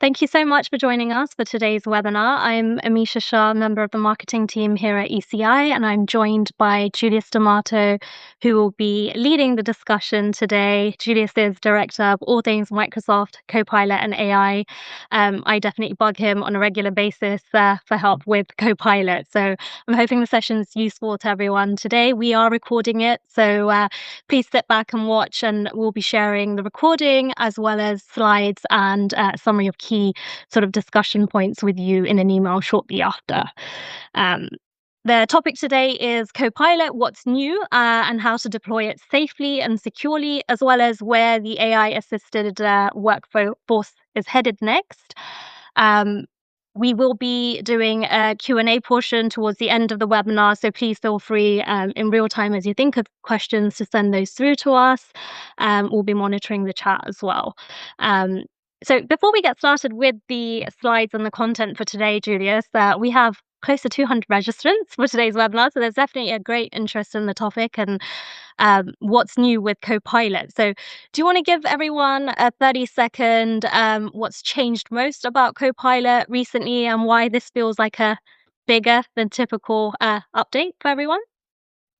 Thank you so much for joining us for today's webinar. I'm Amisha Shah, member of the marketing team here at ECI, and I'm joined by Julius Damato, who will be leading the discussion today. Julius is director of all things Microsoft, Copilot, and AI. I definitely bug him on a regular basis for help with Copilot. So I'm hoping the session's useful to everyone today. We are recording it, so please sit back and watch, and we'll be sharing the recording as well as slides and summary of key sort of discussion points with you in an email shortly after. The topic today is Copilot, what's new, and how to deploy it safely and securely, as well as where the AI-assisted workforce is headed next. We will be doing a Q&A portion towards the end of the webinar, so please feel free in real time as you think of questions to send those through to us. We'll be monitoring the chat as well. So before we get started with the slides and the content for today, Julius, we have close to 200 registrants for today's webinar, so there's definitely a great interest in the topic and what's new with Copilot. So do you want to give everyone a 30-second what's changed most about Copilot recently and why this feels like a bigger than typical update for everyone?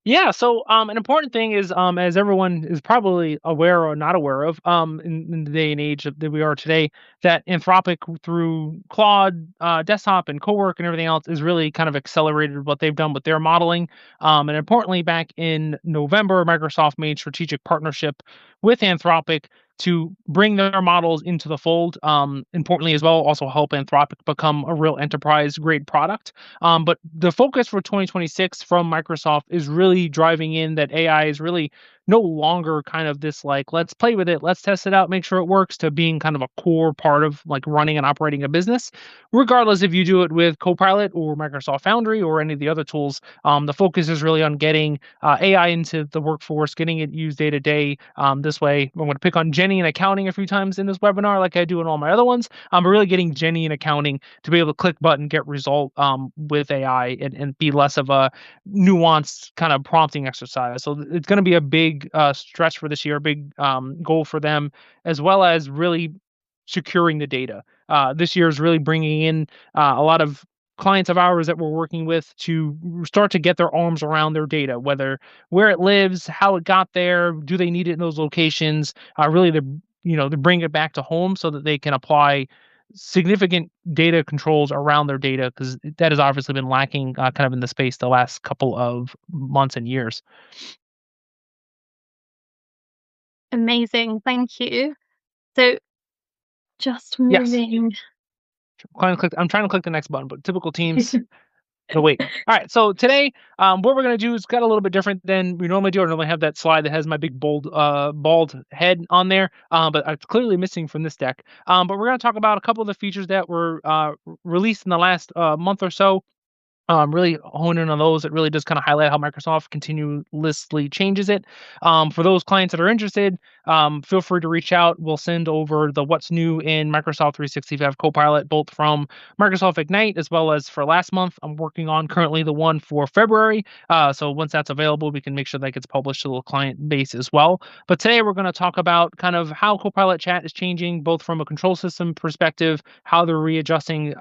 Yeah, so an important thing is, as everyone is probably aware or not aware of, in the day and age that we are today, that Anthropic through Claude desktop and Cowork and everything else is really kind of accelerated what they've done with their modeling. And importantly, back in November, Microsoft made strategic partnership with Anthropic to bring their models into the fold. Importantly, as well, also help Anthropic become a real enterprise grade product. But the focus for 2026 from Microsoft is really driving in that AI is really no longer kind of this like, let's play with it, let's test it out, make sure it works, to being kind of a core part of like running and operating a business. Regardless if you do it with Copilot or Microsoft Foundry or any of the other tools, the focus is really on getting AI into the workforce, getting it used day to day. This way, I'm going to pick on Jenny in accounting a few times in this webinar, like I do in all my other ones. We're really getting Jenny in accounting to be able to click button, get result with AI and be less of a nuanced kind of prompting exercise. So it's going to be a big stretch for this year, a big goal for them, as well as really securing the data. This year is really bringing in a lot of clients of ours that we're working with to start to get their arms around their data, whether where it lives, how it got there, do they need it in those locations, really to bring it back to home so that they can apply significant data controls around their data, because that has obviously been lacking kind of in the space the last couple of months and years. Amazing, thank you. So just Yes. moving. I'm trying to click the next button, but typical teams. So wait. All right. So today, what we're gonna do is got a little bit different than we normally do. I normally have that slide that has my big bald head on there, but it's clearly missing from this deck. But we're gonna talk about a couple of the features that were released in the last month or so. Really hone in on those. It really does kind of highlight how Microsoft continuously changes it. For those clients that are interested, feel free to reach out. We'll send over the what's new in Microsoft 365 Copilot, both from Microsoft Ignite as well as for last month. I'm working on currently the one for February. So once that's available, we can make sure that gets published to the client base as well. But today we're going to talk about kind of how Copilot chat is changing, both from a control system perspective, how they're readjusting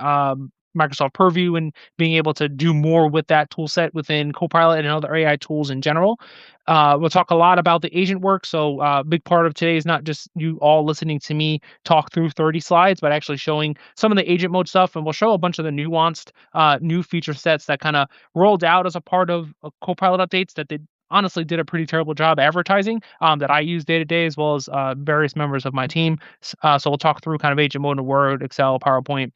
Microsoft Purview and being able to do more with that tool set within Copilot and other AI tools in general. We'll talk a lot about the agent work. So a big part of today is not just you all listening to me talk through 30 slides, but actually showing some of the agent mode stuff. And we'll show a bunch of the nuanced new feature sets that kind of rolled out as a part of Copilot updates that they honestly did a pretty terrible job advertising, that I use day to day, as well as various members of my team. So we'll talk through kind of agent mode in Word, Excel, PowerPoint,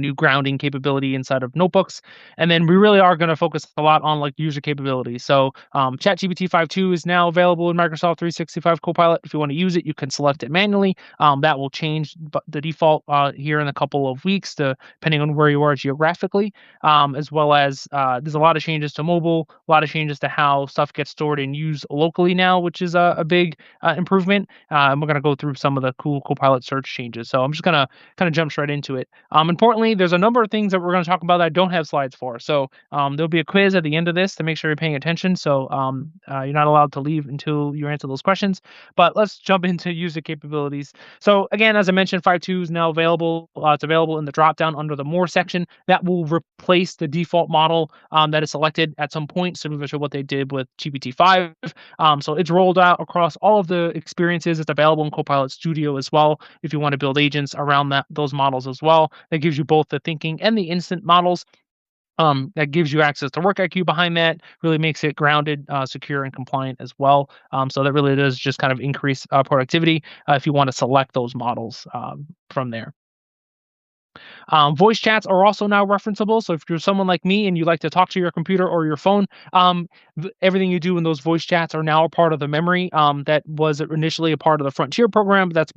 new grounding capability inside of notebooks. And then we really are going to focus a lot on like user capabilities. So ChatGPT 5.2 is now available in Microsoft 365 Copilot. If you want to use it, you can select it manually. That will change the default here in a couple of weeks, depending on where you are geographically, as well as there's a lot of changes to mobile, a lot of changes to how stuff gets stored and used locally now, which is a big improvement. And we're going to go through some of the cool Copilot search changes. So I'm just going to kind of jump straight into it. Important importantly, there's a number of things that we're going to talk about that I don't have slides for. So there'll be a quiz at the end of this to make sure you're paying attention. So you're not allowed to leave until you answer those questions. But let's jump into user capabilities. So again, as I mentioned, 5.2 is now available. It's available in the dropdown under the More section. That will replace the default model that is selected at some point, similar to what they did with GPT-5. So it's rolled out across all of the experiences. It's available in Copilot Studio as well if you want to build agents around those models as well. That gives you both the thinking and the instant models. That gives you access to work IQ behind that, really makes it grounded, secure, and compliant as well. So that really does just kind of increase productivity if you want to select those models from there. Voice chats are also now referenceable. So if you're someone like me and you like to talk to your computer or your phone, everything you do in those voice chats are now a part of the memory that was initially a part of the Frontier program, but that's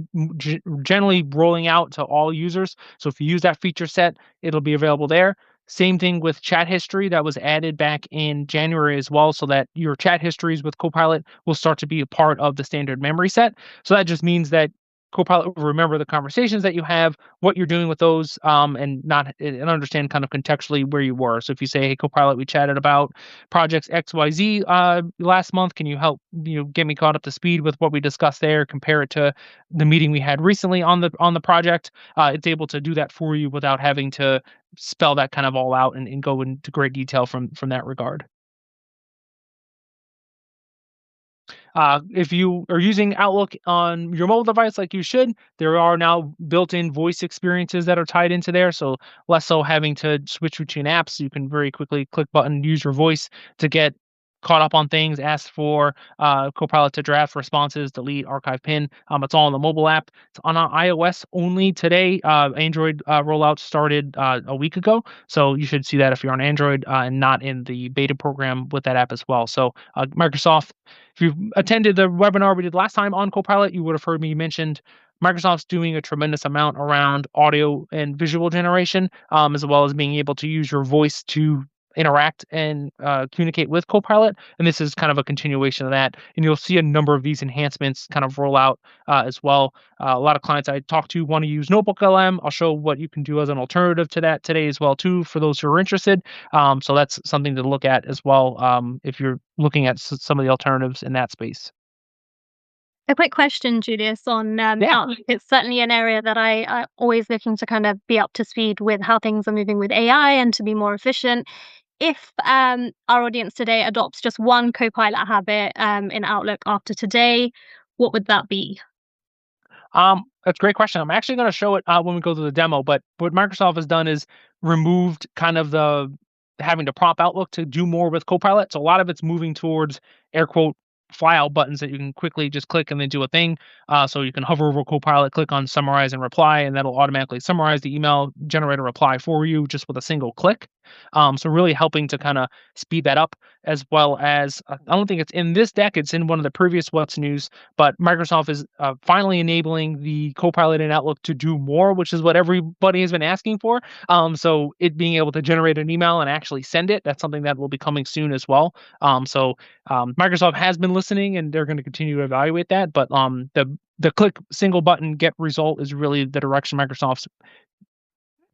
generally rolling out to all users. So if you use that feature set, it'll be available there. Same thing with chat history that was added back in January as well, so that your chat histories with Copilot will start to be a part of the standard memory set. So that just means that Copilot will remember the conversations that you have, what you're doing with those, and understand kind of contextually where you were. So if you say, "Hey, Copilot, we chatted about projects XYZ last month. Can you help get me caught up to speed with what we discussed there? Compare it to the meeting we had recently on the project." It's able to do that for you without having to spell that kind of all out and go into great detail from that regard. If you are using Outlook on your mobile device like you should, there are now built-in voice experiences that are tied into there. So less so having to switch between apps. You can very quickly click button, use your voice to get caught up on things, ask for Copilot to draft responses, delete, archive, pin. It's all on the mobile app. It's on iOS only today. Android rollout started a week ago. So you should see that if you're on Android and not in the beta program with that app as well. So Microsoft, if you've attended the webinar we did last time on Copilot, you would have heard me mentioned Microsoft's doing a tremendous amount around audio and visual generation, as well as being able to use your voice to interact and communicate with Copilot. And this is kind of a continuation of that. And you'll see a number of these enhancements kind of roll out as well. A lot of clients I talk to want to use Notebook LM. I'll show what you can do as an alternative to that today as well, too, for those who are interested. So that's something to look at as well if you're looking at some of the alternatives in that space. A quick question, Julius, on Yeah. Outlook. It's certainly an area that I'm always looking to kind of be up to speed with how things are moving with AI and to be more efficient. If our audience today adopts just one Copilot habit in Outlook after today, what would that be? That's a great question. I'm actually going to show it when we go to the demo. But what Microsoft has done is removed kind of the having to prompt Outlook to do more with Copilot. So a lot of it's moving towards air quote fly out buttons that you can quickly just click and then do a thing. So you can hover over Copilot, click on summarize and reply, and that'll automatically summarize the email, generate a reply for you just with a single click. So really helping to kind of speed that up, as well as I don't think it's in this deck, it's in one of the previous What's News, but Microsoft is finally enabling the Copilot in Outlook to do more, which is what everybody has been asking for. So it being able to generate an email and actually send it, that's something that will be coming soon as well. Microsoft has been listening, and they're going to continue to evaluate that. But the click single button get result is really the direction Microsoft's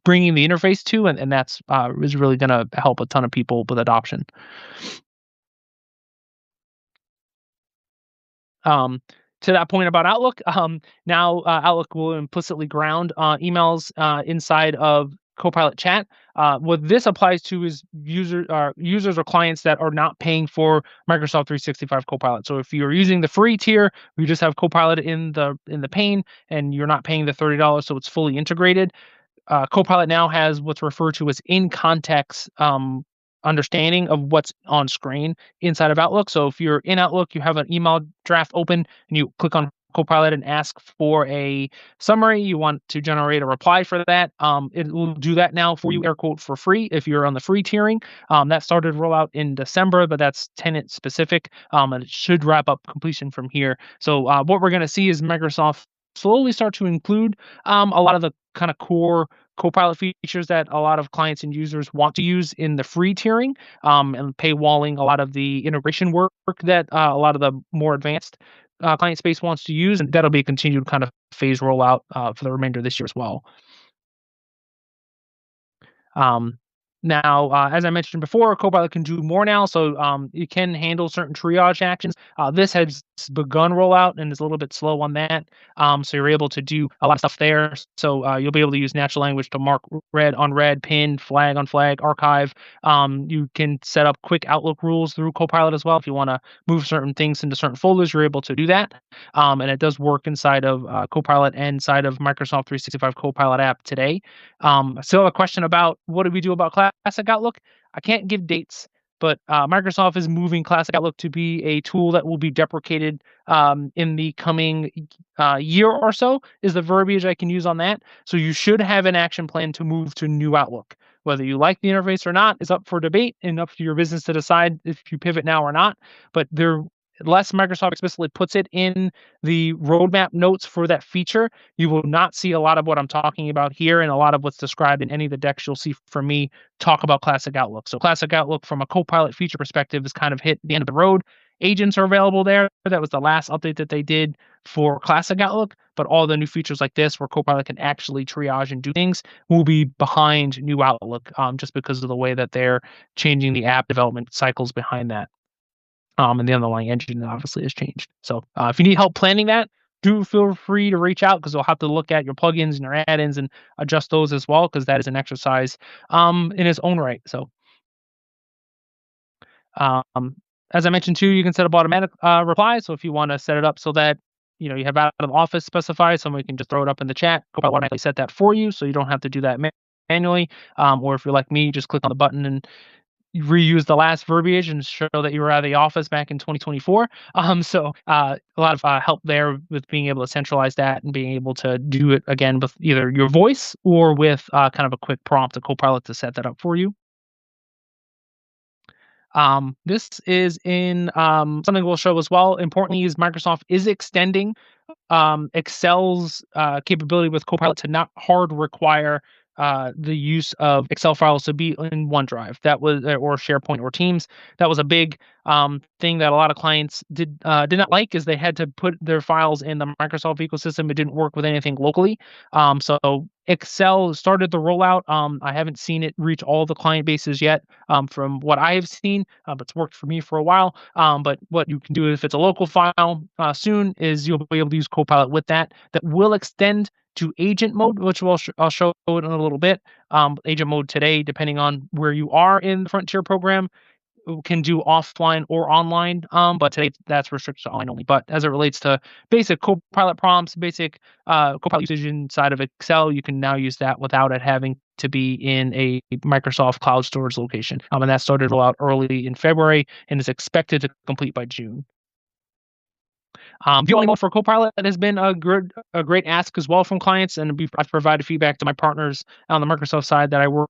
bringing the interface to, and that's is really going to help a ton of people with adoption. To that point about Outlook, now Outlook will implicitly ground emails inside of Copilot Chat. What this applies to is users or clients that are not paying for Microsoft 365 Copilot. So if you're using the free tier, you just have Copilot in the pane, and you're not paying the $30, so it's fully integrated. Copilot now has what's referred to as in context understanding of what's on screen inside of Outlook. So if you're in Outlook, you have an email draft open, and you click on Copilot and ask for a summary, you want to generate a reply for that. It will do that now for you, air quote, for free if you're on the free tiering. That started rollout in December, but that's tenant specific, and it should wrap up completion from here. So what we're going to see is Microsoft slowly start to include a lot of the kind of core Copilot features that a lot of clients and users want to use in the free tiering, and paywalling a lot of the integration work that a lot of the more advanced client space wants to use, and that'll be a continued kind of phase rollout for the remainder of this year as well. Now, as I mentioned before, Copilot can do more now, so it can handle certain triage actions. This has begun rollout and is a little bit slow on that. So you're able to do a lot of stuff there. So you'll be able to use natural language to mark read, unread, pin, flag on flag, archive. You can set up quick Outlook rules through Copilot as well. If you want to move certain things into certain folders, you're able to do that. And it does work inside of Copilot and inside of Microsoft 365 Copilot app today. I still have a question about what do we do about Classic Outlook? I can't give dates, but Microsoft is moving Classic Outlook to be a tool that will be deprecated in the coming year or so, is the verbiage I can use on that. So you should have an action plan to move to new Outlook. Whether you like the interface or not is up for debate and up to your business to decide if you pivot now or not. But unless Microsoft explicitly puts it in the roadmap notes for that feature, you will not see a lot of what I'm talking about here and a lot of what's described in any of the decks you'll see from me talk about Classic Outlook. So Classic Outlook from a Copilot feature perspective is kind of hit the end of the road. Agents are available there. That was the last update that they did for Classic Outlook, but all the new features like this where Copilot can actually triage and do things will be behind new Outlook, just because of the way that they're changing the app development cycles behind that. And the underlying engine obviously has changed. So if you need help planning that, do feel free to reach out because we'll have to look at your plugins and your add-ins and adjust those as well because that is an exercise in its own right. So um, as I mentioned too, you can set up automatic replies. So if you want to set it up so that you have out of office specified, somebody can just throw it up in the chat. Copilot automatically set that for you, so you don't have to do that manually. Or if you're like me, just click on the button and reuse the last verbiage and show that you were out of the office back in 2024. So a lot of help there with being able to centralize that and being able to do it again with either your voice or with kind of a quick prompt to Copilot to set that up for you. This is in something we'll show as well. Importantly, is Microsoft is extending Excel's capability with Copilot to not hard require the use of Excel files to be in OneDrive. That was or SharePoint or Teams. That was a big thing that a lot of clients did not like, is they had to put their files in the Microsoft ecosystem. It didn't work with anything locally. So Excel started the rollout. I haven't seen it reach all the client bases yet, from what I have seen, but it's worked for me for a while. But what you can do if it's a local file soon is you'll be able to use Copilot with that. That will extend to agent mode, which I'll show it in a little bit. Agent mode today, depending on where you are in the Frontier program, can do offline or online, but today that's restricted to online only. But as it relates to basic Copilot prompts, basic Copilot usage inside of Excel, you can now use that without it having to be in a Microsoft cloud storage location. And that started to roll out early in February and is expected to complete by June. The only mode for Copilot has been a great ask as well from clients, and I've provided feedback to my partners on the Microsoft side that I work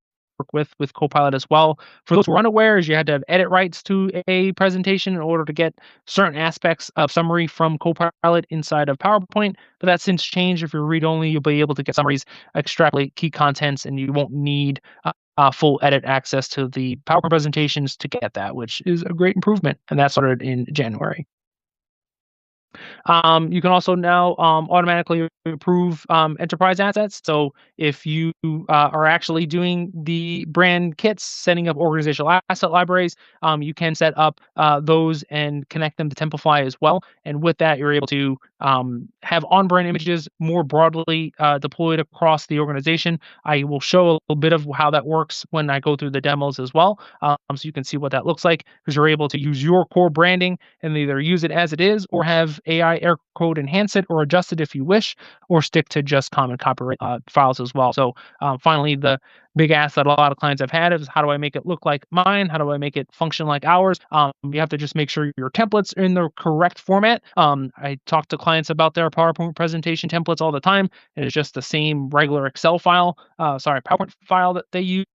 with Copilot as well. For those who are unaware, is you had to have edit rights to a presentation in order to get certain aspects of summary from Copilot inside of PowerPoint, but that's since changed. If you're read-only, you'll be able to get summaries, extrapolate key contents, and you won't need full edit access to the PowerPoint presentations to get that, which is a great improvement, and that started in January. You can also now automatically approve enterprise assets. So if you are actually doing the brand kits, setting up organizational asset libraries, you can set up those and connect them to Templify as well. And with that, you're able to have on-brand images more broadly deployed across the organization. I will show a little bit of how that works when I go through the demos as well, so you can see what that looks like, because you're able to use your core branding and either use it as it is or have AI air code enhance it or adjust it if you wish, or stick to just common copyright files as well. So finally, the big ask that a lot of clients have had is, how do I make it look like mine? How do I make it function like ours? You have to just make sure your templates are in the correct format. I talk to clients about their PowerPoint presentation templates all the time, and it's just the same regular Excel file, PowerPoint file that they use.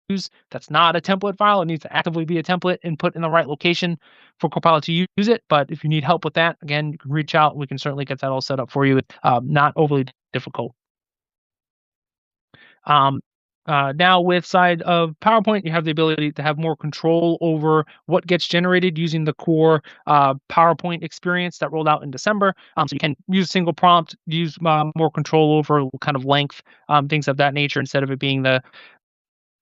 That's not a template file. It needs to actively be a template and put in the right location for Copilot to use it. But if you need help with that, again, you can reach out. We can certainly get that all set up for you. Not overly difficult. Now with side of PowerPoint, you have the ability to have more control over what gets generated using the core PowerPoint experience that rolled out in December. So you can use a single prompt, use more control over kind of length, things of that nature, instead of it being the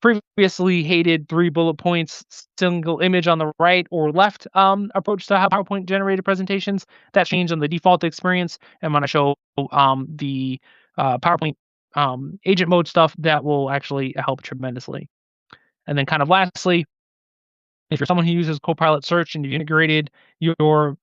previously hated 3 bullet points, single image on the right or left approach to how PowerPoint generated presentations. That's changed on the default experience. And when I show the PowerPoint agent mode stuff, that will actually help tremendously. And then kind of lastly, if you're someone who uses Copilot Search and you've integrated your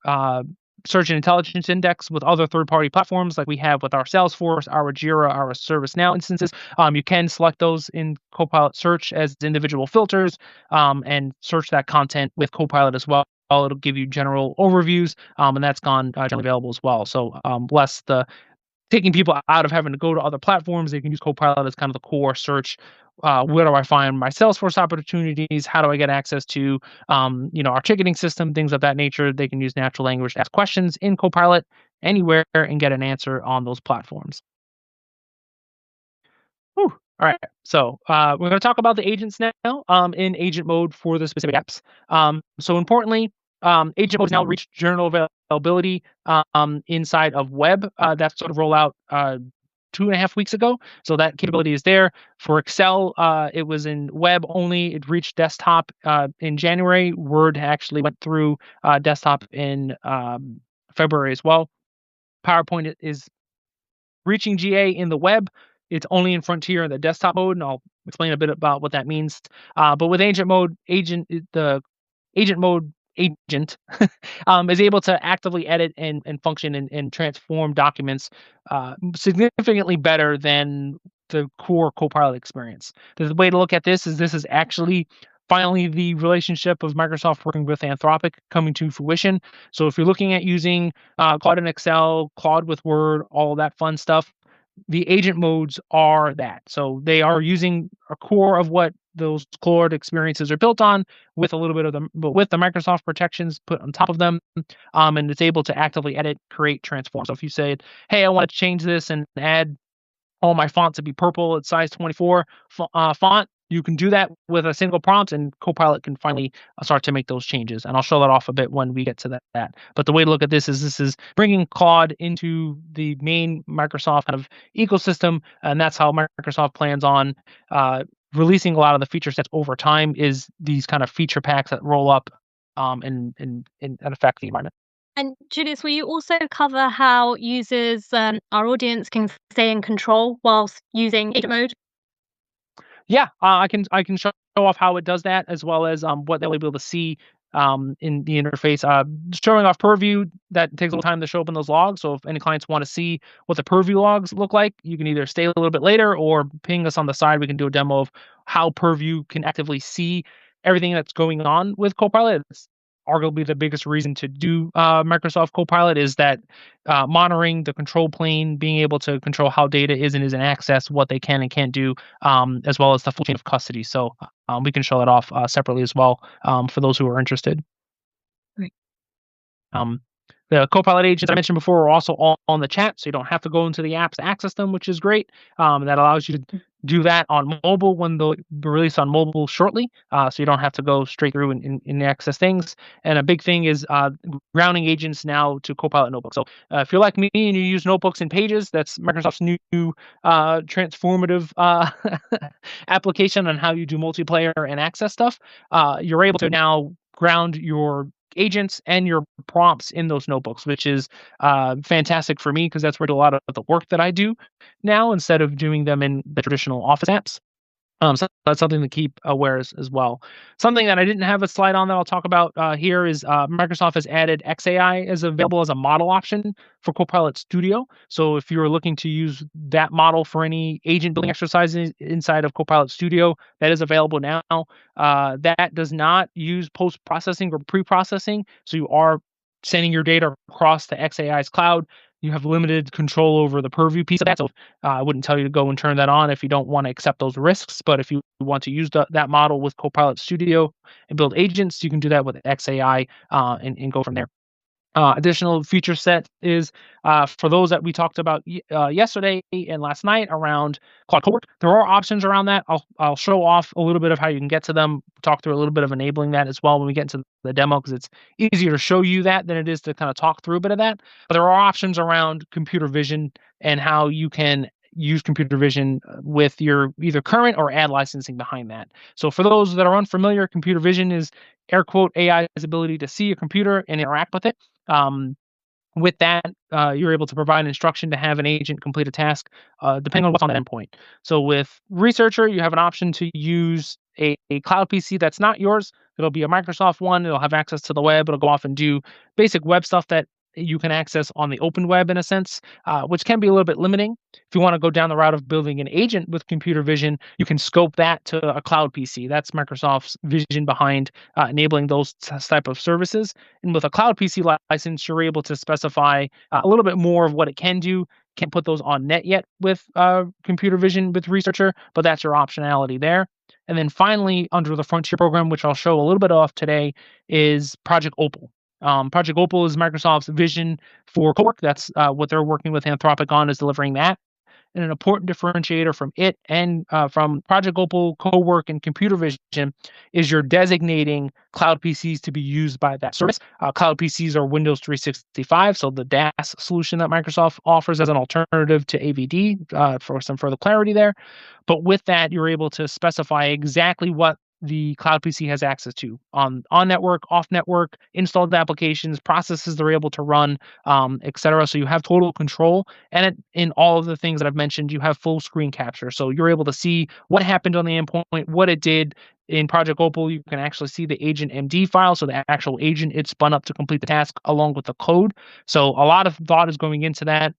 search and intelligence index with other third-party platforms like we have with our Salesforce, our Jira, our ServiceNow instances, you can select those in Copilot Search as individual filters and search that content with Copilot as well. It'll give you general overviews, and that's gone generally available as well. So bless the taking people out of having to go to other platforms. They can use Copilot as kind of the core search. Where do I find my Salesforce opportunities? How do I get access to, our ticketing system, things of that nature? They can use natural language to ask questions in Copilot anywhere and get an answer on those platforms. Whew. All right. So we're going to talk about the agents now in agent mode for the specific apps. So importantly, agent mode has now reached general availability inside of web. That sort of rollout 2.5 weeks ago. So that capability is there. For Excel, it was in web only. It reached desktop in January. Word actually went through desktop in February as well. PowerPoint is reaching GA in the web. It's only in Frontier in the desktop mode, and I'll explain a bit about what that means. But with agent mode, the agent mode agent is able to actively edit and function and transform documents significantly better than the core Copilot experience. The way to look at this is actually finally the relationship of Microsoft working with Anthropic coming to fruition. So if you're looking at using Claude in Excel, Claude with Word, all of that fun stuff, the agent modes are that. So they are using a core of what those Claude experiences are built on, with a little bit of them, but with the Microsoft protections put on top of them, and it's able to actively edit, create, transform. So if you say, "Hey, I want to change this and add all my font to be purple at size 24 font," you can do that with a single prompt, and Copilot can finally start to make those changes. And I'll show that off a bit when we get to that. But the way to look at this is bringing Claude into the main Microsoft kind of ecosystem, and that's how Microsoft plans on releasing a lot of the feature sets over time. Is these kind of feature packs that roll up and affect the environment. And Julius, will you also cover how users, our audience, can stay in control whilst using agent mode? Yeah, I can show off how it does that, as well as what they'll be able to see in the interface. Showing off Purview, that takes a little time to show up in those logs. So if any clients want to see what the Purview logs look like, you can either stay a little bit later or ping us on the side. We can do a demo of how Purview can actively see everything that's going on with Copilot. It's arguably the biggest reason to do Microsoft Copilot is that monitoring the control plane, being able to control how data is and isn't accessed, what they can and can't do, as well as the full chain of custody. So we can show that off separately as well for those who are interested. Great. The Copilot agents I mentioned before are also all on the chat, so you don't have to go into the apps to access them, which is great. That allows you to do that on mobile when they'll be released on mobile shortly, so you don't have to go straight through and access things. And a big thing is grounding agents now to Copilot Notebook. So if you're like me and you use notebooks and pages, that's Microsoft's new transformative application on how you do multiplayer and access stuff. You're able to now ground your agents and your prompts in those notebooks, which is fantastic for me because that's where I do a lot of the work that I do now instead of doing them in the traditional Office apps. So that's something to keep aware as well. Something that I didn't have a slide on that I'll talk about here is Microsoft has added XAI as available as a model option for Copilot Studio. So if you're looking to use that model for any agent building exercises inside of Copilot Studio, that is available now. That does not use post-processing or pre-processing. So you are sending your data across to XAI's cloud. You have limited control over the Purview piece of that. So I wouldn't tell you to go and turn that on if you don't want to accept those risks. But if you want to use that model with Copilot Studio and build agents, you can do that with XAI and go from there. Additional feature set is for those that we talked about yesterday and last night around Claude-powered. There are options around that. I'll show off a little bit of how you can get to them. Talk through a little bit of enabling that as well when we get into the demo, because it's easier to show you that than it is to kind of talk through a bit of that. But there are options around computer vision and how you can use computer vision with your either current or ad licensing behind that. So for those that are unfamiliar, computer vision is air quote AI's ability to see a computer and interact with it. With that, you're able to provide instruction to have an agent complete a task, depending on what's on that endpoint. So with Researcher, you have an option to use a cloud PC that's not yours. It'll be a Microsoft one. It'll have access to the web. It'll go off and do basic web stuff that you can access on the open web in a sense, which can be a little bit limiting. If you want to go down the route of building an agent with computer vision, you can scope that to a cloud PC. That's Microsoft's vision behind enabling those type of services. And with a cloud PC license, you're able to specify a little bit more of what it can do. Can't put those on net yet with computer vision with Researcher, but that's your optionality there. And then finally, under the Frontier program, which I'll show a little bit of today, is Project Opal. Project Opal is Microsoft's vision for cowork. That's what they're working with Anthropic on, is delivering that. And an important differentiator from it and from Project Opal, Cowork, and Computer Vision is you're designating cloud PCs to be used by that service. Cloud PCs are Windows 365, so the DAS solution that Microsoft offers as an alternative to AVD for some further clarity there. But with that, you're able to specify exactly what the cloud PC has access to on network, off network, installed applications, processes they're able to run, etc. So you have total control, and in all of the things that I've mentioned, you have full screen capture. So you're able to see what happened on the endpoint, what it did. In Project Opal, you can actually see the agent MD file, so the actual agent it spun up to complete the task along with the code. So a lot of thought is going into that.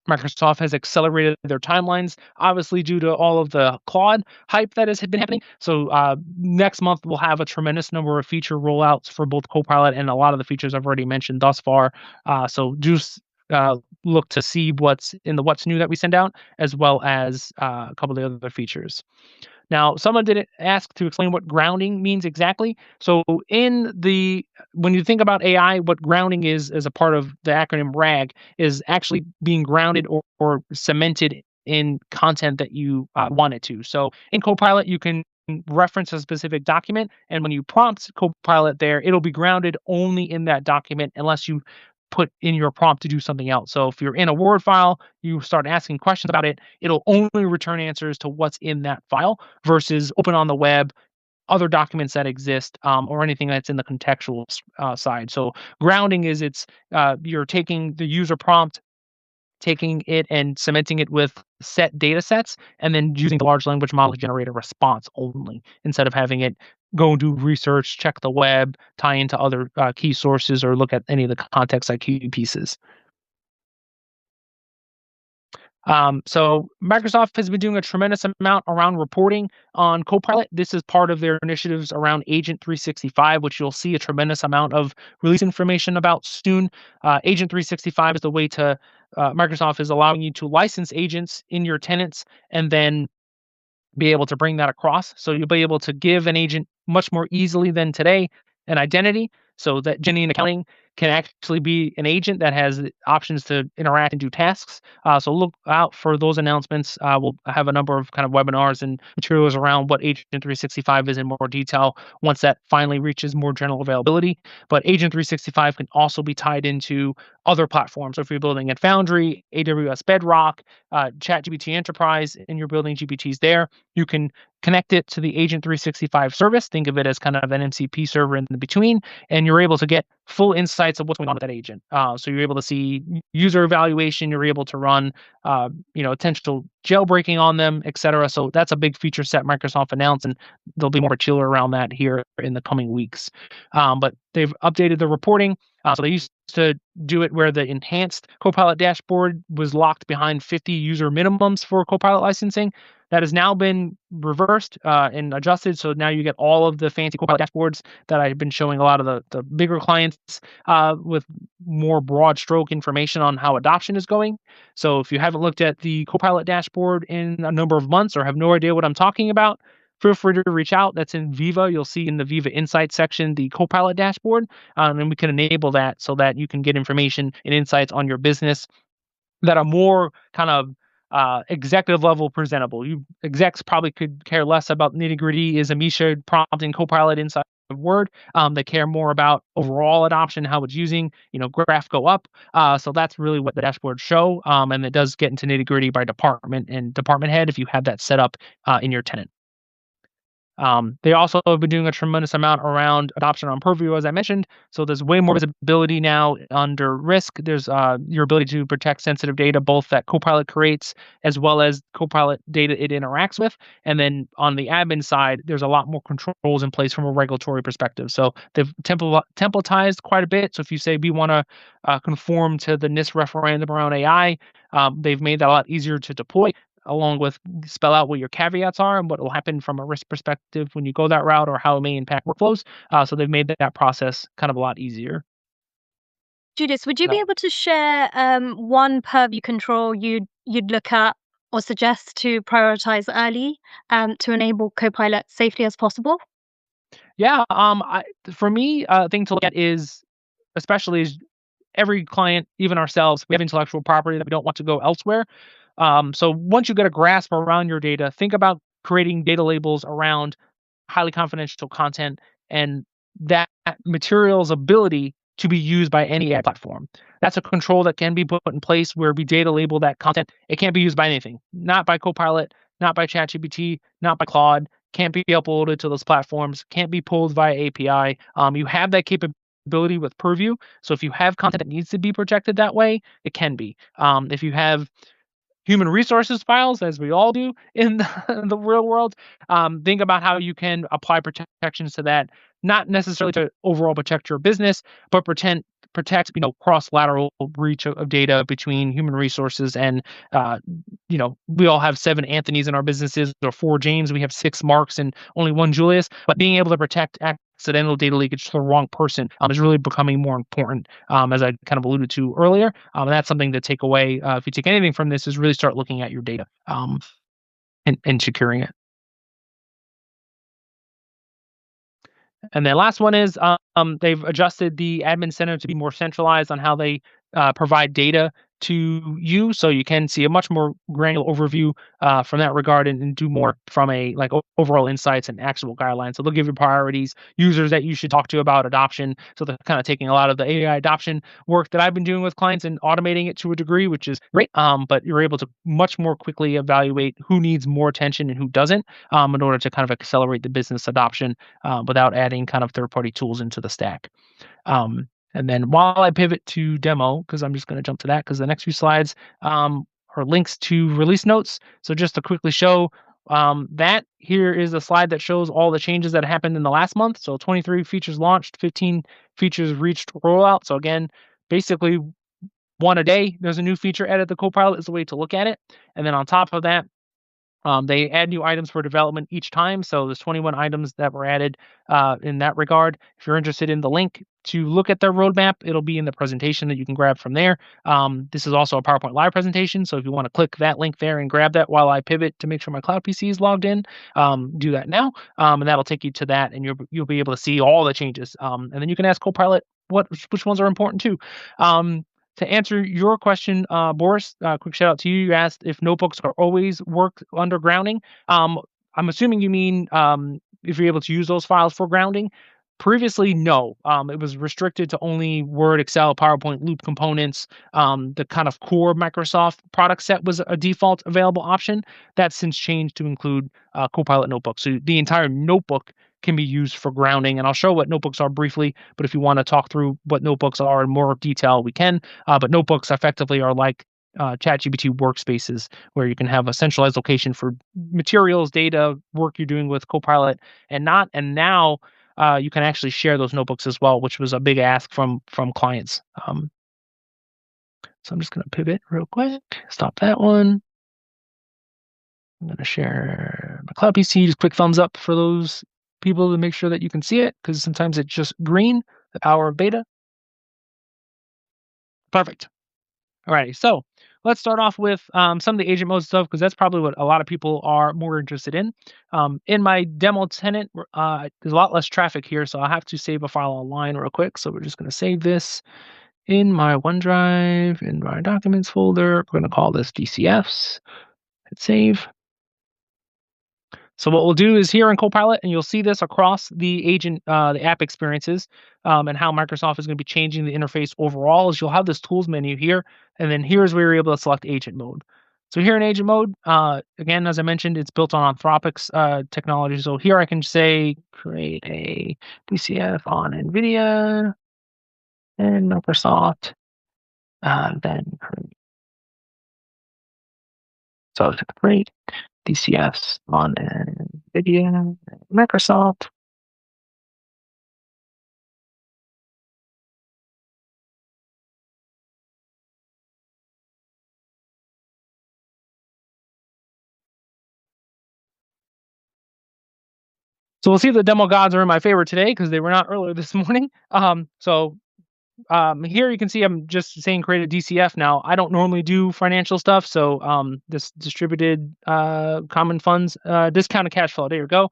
Microsoft has accelerated their timelines, obviously due to all of the Claude hype that has been happening. So next month we'll have a tremendous number of feature rollouts for both Copilot and a lot of the features I've already mentioned thus far. So just look to see what's in the what's new that we send out, as well as a couple of the other features. Now, someone did ask to explain what grounding means exactly. So, when you think about AI, what grounding is, as a part of the acronym RAG, is actually being grounded or cemented in content that you want it to. So, in Copilot, you can reference a specific document, and when you prompt Copilot there, it'll be grounded only in that document unless you put in your prompt to do something else. So if you're in a Word file, you start asking questions about it, it'll only return answers to what's in that file versus open on the web, other documents that exist, or anything that's in the contextual side. So grounding is you're taking the user prompt, taking it and cementing it with set data sets, and then using the large language model to generate a response only, instead of having it go and do research, check the web, tie into other key sources, or look at any of the context IQ pieces. So Microsoft has been doing a tremendous amount around reporting on Copilot. This is part of their initiatives around Agent 365, which you'll see a tremendous amount of release information about soon. Agent 365 is the way to Microsoft is allowing you to license agents in your tenants and then be able to bring that across. So you'll be able to give an agent much more easily than today an identity, so that Jenny in accounting can actually be an agent that has options to interact and do tasks. So look out for those announcements. We'll have a number of kind of webinars and materials around what Agent 365 is in more detail once that finally reaches more general availability. But Agent 365 can also be tied into other platforms. So if you're building at Foundry, AWS Bedrock, ChatGPT Enterprise, and you're building GPTs there, you can connect it to the Agent 365 service. Think of it as kind of an MCP server in the between, and you're able to get full insights of what's going on with that agent. So you're able to see user evaluation. You're able to run, potential jailbreaking on them, etc. So that's a big feature set Microsoft announced, and there'll be more material around that here in the coming weeks. But they've updated the reporting. So they used to do it where the enhanced Copilot dashboard was locked behind 50 user minimums for Copilot licensing. That has now been reversed and adjusted. So now you get all of the fancy Copilot dashboards that I've been showing a lot of the bigger clients with more broad stroke information on how adoption is going. So if you haven't looked at the Copilot dashboard in a number of months or have no idea what I'm talking about, feel free to reach out. That's in Viva. You'll see in the Viva Insights section the Copilot dashboard, and we can enable that so that you can get information and insights on your business that are more kind of executive level presentable. You execs probably could care less about nitty gritty. Is Amisha prompting Copilot inside word. They care more about overall adoption, how it's using, graph go up. So that's really what the dashboards show. And it does get into nitty gritty by department and department head if you have that set up in your tenant. They also have been doing a tremendous amount around adoption on Purview, as I mentioned. So there's way more visibility now under risk. There's your ability to protect sensitive data, both that Copilot creates as well as Copilot data it interacts with. And then on the admin side, there's a lot more controls in place from a regulatory perspective. So they've templatized quite a bit. So if you say we want to conform to the NIST referendum around AI, they've made that a lot easier to deploy, along with spell out what your caveats are and what will happen from a risk perspective when you go that route or how it may impact workflows. So they've made that process kind of a lot easier. Julius, would you be No. able to share one purview control you'd look at or suggest to prioritize early to enable Copilot safely as possible? Yeah. For me, thing to look at is, especially is every client, even ourselves, we have intellectual property that we don't want to go elsewhere. So once you get a grasp around your data, think about creating data labels around highly confidential content and that material's ability to be used by any AI platform. That's a control that can be put in place where we data label that content. It can't be used by anything, not by Copilot, not by ChatGPT, not by Claude, can't be uploaded to those platforms, can't be pulled via API. You have that capability with Purview. So if you have content that needs to be protected that way, it can be. If you have human resources files, as we all do in the real world, think about how you can apply protections to that, not necessarily to overall protect your business, but protect cross-lateral breach of data between human resources and we all have 7 Anthonys in our businesses or 4 James. We have 6 Marks and only 1 Julius. But being able to protect accidental data leakage to the wrong person is really becoming more important, as I kind of alluded to earlier. And that's something to take away. If you take anything from this, is really start looking at your data and securing it. And then last one is they've adjusted the admin center to be more centralized on how they provide data to you, so you can see a much more granular overview from that regard and do more from a overall insights and actual guidelines. So they'll give you priorities, users that you should talk to about adoption. So they're kind of taking a lot of the AI adoption work that I've been doing with clients and automating it to a degree, which is great. But you're able to much more quickly evaluate who needs more attention and who doesn't, in order to kind of accelerate the business adoption without adding kind of third-party tools into the stack. And then while I pivot to demo, because I'm just going to jump to that because the next few slides are links to release notes. So just to quickly show that here is a slide that shows all the changes that happened in the last month. So 23 features launched, 15 features reached rollout. So again, basically one a day. There's a new feature added to Copilot is the way to look at it. And then on top of that, they add new items for development each time. So there's 21 items that were added in that regard. If you're interested in the link to look at their roadmap, it'll be in the presentation that you can grab from there. This is also a PowerPoint Live presentation. So if you want to click that link there and grab that while I pivot to make sure my cloud PC is logged in, do that now. And that'll take you to that and you'll be able to see all the changes. And then you can ask Copilot which ones are important too. To answer your question, Boris, quick shout out to you. You asked if notebooks are always work under grounding. I'm assuming you mean if you're able to use those files for grounding. Previously, no. It was restricted to only Word, Excel, PowerPoint, Loop components. The kind of core Microsoft product set was a default available option. That's since changed to include Copilot notebooks. So the entire notebook can be used for grounding. And I'll show what notebooks are briefly, but if you want to talk through what notebooks are in more detail, we can. But notebooks effectively are like ChatGPT workspaces where you can have a centralized location for materials, data, work you're doing with Copilot and not. And now you can actually share those notebooks as well, which was a big ask from clients. So I'm just going to pivot real quick, stop that one. I'm going to share my cloud PC. Just quick thumbs up for those people to make sure that you can see it, because sometimes it's just green, the power of beta. Perfect. Alrighty, so let's start off with some of the agent mode stuff, because that's probably what a lot of people are more interested in. In my demo tenant, there's a lot less traffic here, so I have to save a file online real quick. So we're just going to save this in my OneDrive, in my documents folder. We're going to call this DCFs. Hit save. So what we'll do is here in Copilot, and you'll see this across the agent, the app experiences, and how Microsoft is going to be changing the interface overall. Is you'll have this tools menu here, and then here's where you're able to select agent mode. So here in agent mode, again, as I mentioned, it's built on Anthropic's technology. So here I can say create a DCF on NVIDIA and Microsoft, then create. So create DCFs on NVIDIA, Microsoft. So we'll see if the demo gods are in my favor today because they were not earlier this morning. Here you can see I'm just saying create a DCF now. I don't normally do financial stuff, so this distributed common funds discounted cash flow. There you go.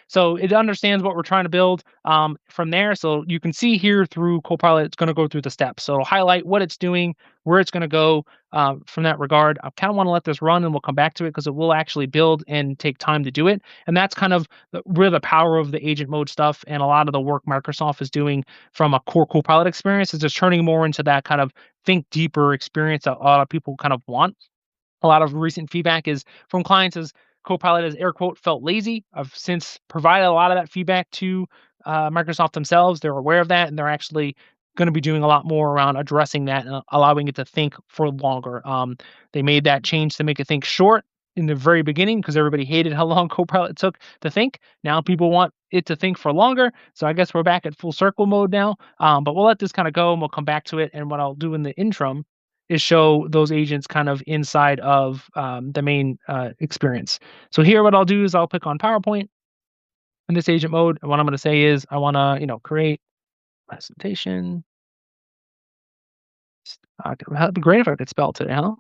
So it understands what we're trying to build from there. So you can see here through Copilot, it's going to go through the steps. So it'll highlight what it's doing, where it's going to go from that regard. I kind of want to let this run, and we'll come back to it because it will actually build and take time to do it. And that's kind of where the power of the agent mode stuff and a lot of the work Microsoft is doing from a core Copilot experience is just turning more into that kind of think deeper experience that a lot of people kind of want. A lot of recent feedback is from clients as Copilot has air quote felt lazy. I've since provided a lot of that feedback to Microsoft themselves. They're aware of that, and they're actually going to be doing a lot more around addressing that and allowing it to think for longer. They made that change to make it think short in the very beginning because everybody hated how long Copilot took to think. Now people want it to think for longer. So I guess we're back at full circle mode now. But we'll let this kind of go and we'll come back to it. And what I'll do in the interim is show those agents kind of inside of the main experience. So here, what I'll do is I'll pick on PowerPoint in this agent mode. And what I'm going to say is I want to, create presentation. It'd be great if I could spell today, huh?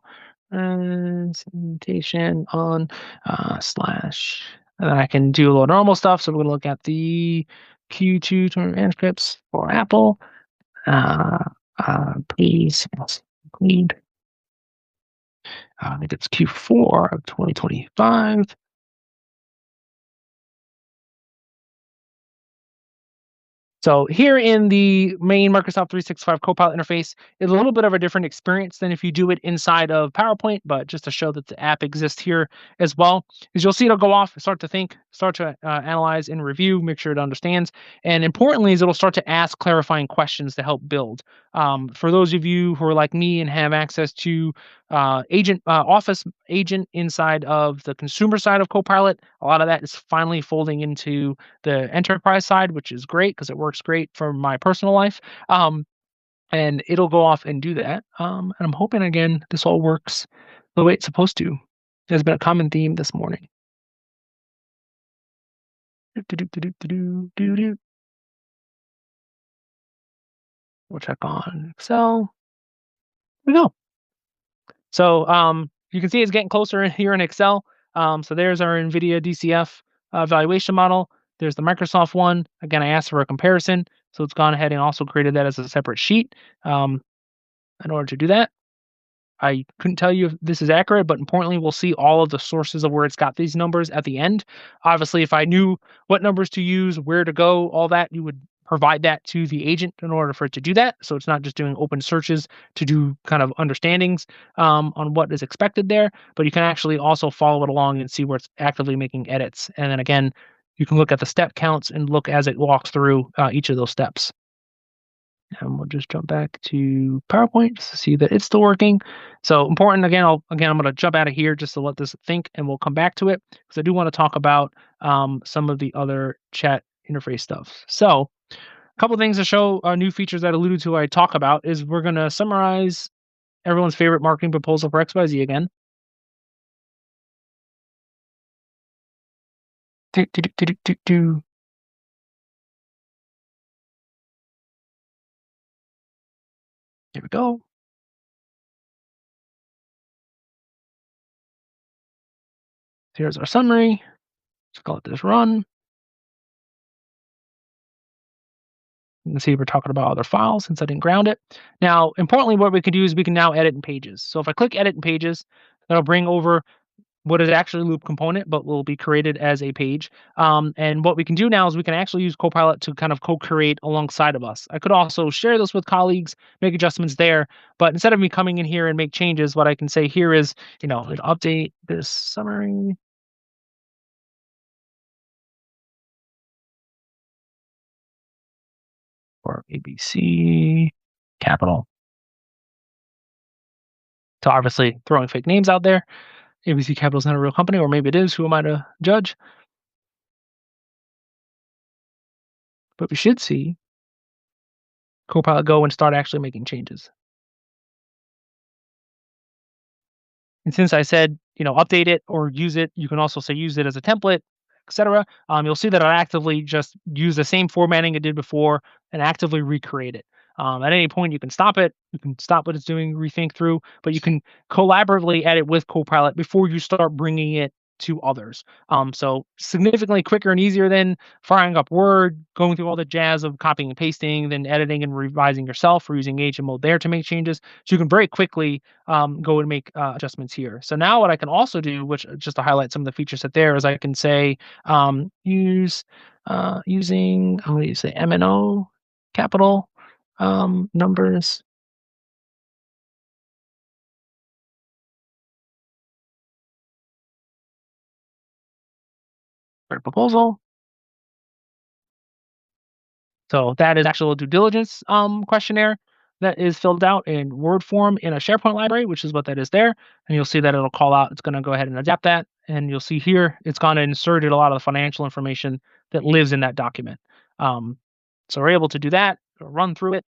Presentation on slash. And then I can do a little normal stuff. So we're going to look at the Q2 transcripts for Apple. Please include. I think it's Q4 of 2025. So here in the main Microsoft 365 Copilot interface, it's a little bit of a different experience than if you do it inside of PowerPoint, but just to show that the app exists here as well, is you'll see it'll go off, start to think, start to analyze and review, make sure it understands. And importantly is it'll start to ask clarifying questions to help build. For those of you who are like me and have access to Office agent inside of the consumer side of Copilot, a lot of that is finally folding into the enterprise side, which is great because it works great for my personal life. And it'll go off and do that. And I'm hoping again this all works the way it's supposed to. There's been a common theme this morning. We'll check on Excel. Here we go. So you can see it's getting closer here in Excel. So there's our NVIDIA DCF valuation model. There's the Microsoft one. Again, I asked for a comparison, so it's gone ahead and also created that as a separate sheet. In order to do that, I couldn't tell you if this is accurate, but importantly, we'll see all of the sources of where it's got these numbers at the end. Obviously, if I knew what numbers to use, where to go, all that, you would provide that to the agent in order for it to do that. So it's not just doing open searches to do kind of understandings on what is expected there, but you can actually also follow it along and see where it's actively making edits. And then again, you can look at the step counts and look as it walks through each of those steps. And we'll just jump back to PowerPoint just to see that it's still working. So important, again, I'm going to jump out of here just to let this think, and we'll come back to it because I do want to talk about some of the other chat interface stuff. So a couple of things to show new features that I alluded to I talk about is we're going to summarize everyone's favorite marketing proposal for XYZ again. Here we go. Here's our summary. Let's call it this run. You can see we're talking about other files since I didn't ground it. Now, importantly, what we can do is we can now edit in pages. So if I click edit in pages, that'll bring over what is actually a loop component, but will be created as a page. And what we can do now is we can actually use Copilot to kind of co-create alongside of us. I could also share this with colleagues, make adjustments there, but instead of me coming in here and make changes, what I can say here is, update this summary for ABC Capital. So obviously throwing fake names out there. ABC Capital is not a real company, or maybe it is. Who am I to judge? But we should see Copilot go and start actually making changes. And since I said, update it or use it, you can also say use it as a template, etc. You'll see that I actively just use the same formatting it did before and actively recreate it. At any point, you can stop it. You can stop what it's doing, rethink through, but you can collaboratively edit with Copilot before you start bringing it to others. So significantly quicker and easier than firing up Word, going through all the jazz of copying and pasting, then editing and revising yourself, or using agent mode there to make changes. So you can very quickly go and make adjustments here. So now what I can also do, which just to highlight some of the features that there is, I can say using how do you say M&O capital numbers for proposal. So that is actual due diligence questionnaire that is filled out in Word form in a SharePoint library, which is what that is there. And you'll see that it'll call out. It's going to go ahead and adapt that. And you'll see here, it's gone and inserted a lot of the financial information that lives in that document. So we're able to do that, run through it.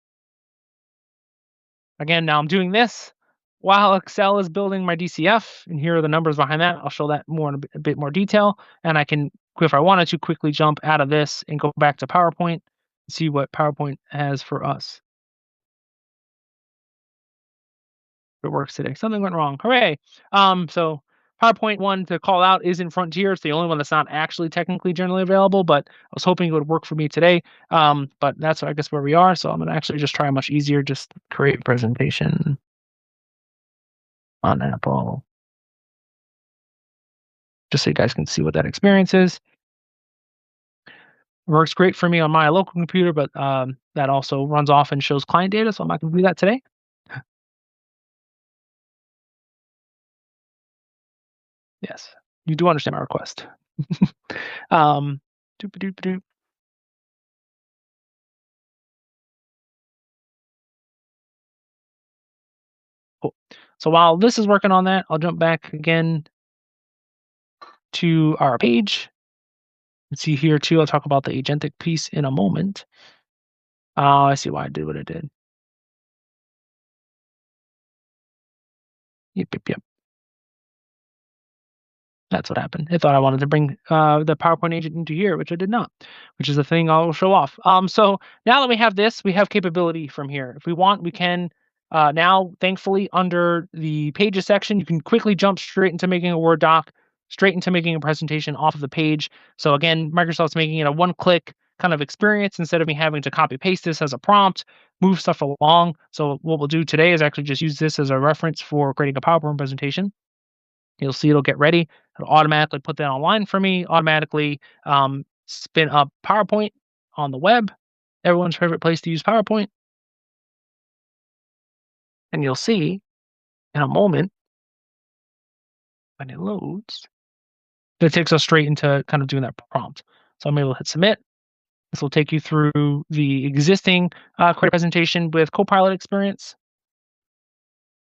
Again, now I'm doing this while Excel is building my DCF, and here are the numbers behind that. I'll show that more in a bit more detail, and I can, if I wanted to, quickly jump out of this and go back to PowerPoint and see what PowerPoint has for us. It works today. Something went wrong. Hooray! So PowerPoint one to call out is in Frontier. It's the only one that's not actually technically generally available, but I was hoping it would work for me today. But that's, I guess, where we are. So I'm going to actually just try much easier. Just create a presentation on Apple, just so you guys can see what that experience is. It works great for me on my local computer, but that also runs off and shows client data, so I'm not going to do that today. Yes, you do understand my request. Doop-a-doop-a-doop. Cool. So while this is working on that, I'll jump back again to our page. And see here too, I'll talk about the agentic piece in a moment. Oh, I see why I did what I did. Yep. That's what happened. I thought I wanted to bring the PowerPoint agent into here, which I did not, which is the thing I'll show off. So now that we have this, we have capability from here. If we want, we can now, thankfully, under the pages section, you can quickly jump straight into making a Word doc, straight into making a presentation off of the page. So again, Microsoft's making it a one-click kind of experience instead of me having to copy paste this as a prompt, move stuff along. So what we'll do today is actually just use this as a reference for creating a PowerPoint presentation. You'll see it'll get ready. It'll automatically put that online for me, automatically spin up PowerPoint on the web, everyone's favorite place to use PowerPoint. And you'll see in a moment when it loads, that takes us straight into kind of doing that prompt. So I'm able to hit submit. This will take you through the existing create presentation with Copilot experience.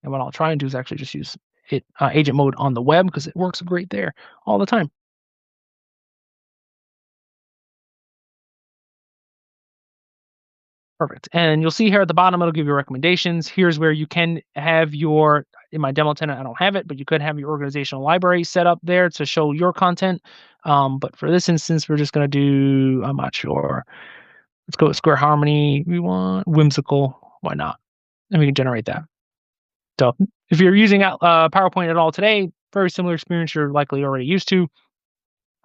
And what I'll try and do is actually just use it agent mode on the web because it works great there all the time. Perfect. And you'll see here at the bottom, it'll give you recommendations. Here's where you can have your, in my demo tenant, I don't have it, but you could have your organizational library set up there to show your content. But for this instance, we're just going to do, I'm not sure. Let's go with Square Harmony. We want whimsical. Why not? And we can generate that. So if you're using PowerPoint at all today, very similar experience you're likely already used to.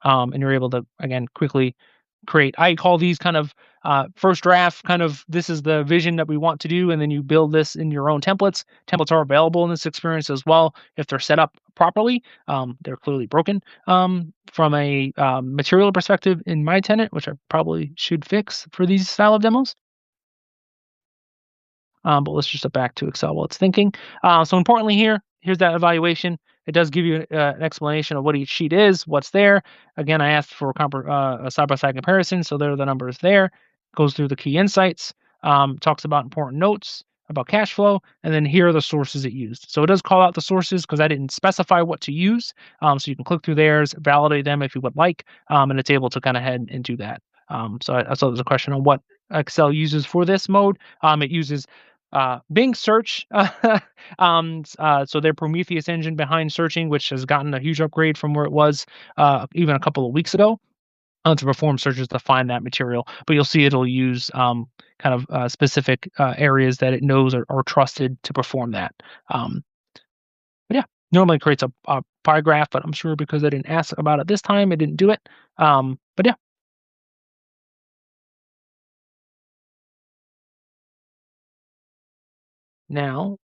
And you're able to, again, quickly create. I call these kind of first draft, kind of this is the vision that we want to do, and then you build this in your own templates. Templates are available in this experience as well if they're set up properly. They're clearly broken from a material perspective in my tenant, which I probably should fix for these style of demos. But let's just go back to Excel while it's thinking. So importantly here, here's that evaluation. It does give you an explanation of what each sheet is, what's there. Again, I asked for a side-by-side comparison, so there are the numbers there. Goes through the key insights, talks about important notes, about cash flow, and then here are the sources it used. So it does call out the sources because I didn't specify what to use. So you can click through theirs, validate them if you would like, and it's able to kind of head and do that. So I saw there's a question on what Excel uses for this mode. It uses Bing search, so their Prometheus engine behind searching, which has gotten a huge upgrade from where it was even a couple of weeks ago, to perform searches to find that material. But you'll see it'll use kind of specific areas that it knows are trusted to perform that. But yeah, normally it creates a pie graph, but I'm sure because I didn't ask about it this time, it didn't do it. But yeah. Now,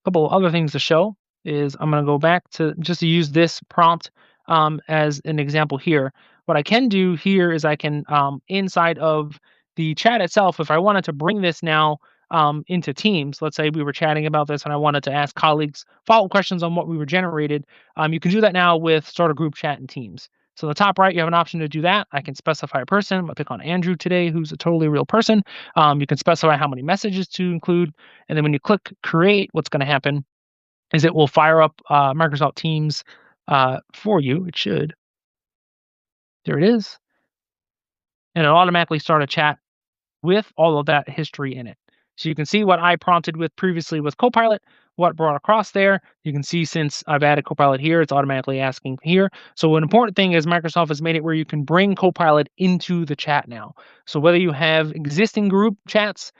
couple other things to show is I'm going to go back to just to use this prompt as an example here. What I can do here is I can inside of the chat itself, if I wanted to bring this now into Teams, let's say we were chatting about this and I wanted to ask colleagues follow-up questions on what we were generated, you can do that now with start a group chat in Teams. So in the top right, you have an option to do that. I can specify a person. I'm gonna pick on Andrew today, who's a totally real person. You can specify how many messages to include. And then when you click create, what's going to happen is it will fire up Microsoft Teams for you. It should. There it is. And it'll automatically start a chat with all of that history in it. So you can see what I prompted with previously with Copilot, what brought across there. You can see since I've added Copilot here, it's automatically asking here. So an important thing is Microsoft has made it where you can bring Copilot into the chat now. So whether you have existing group chats,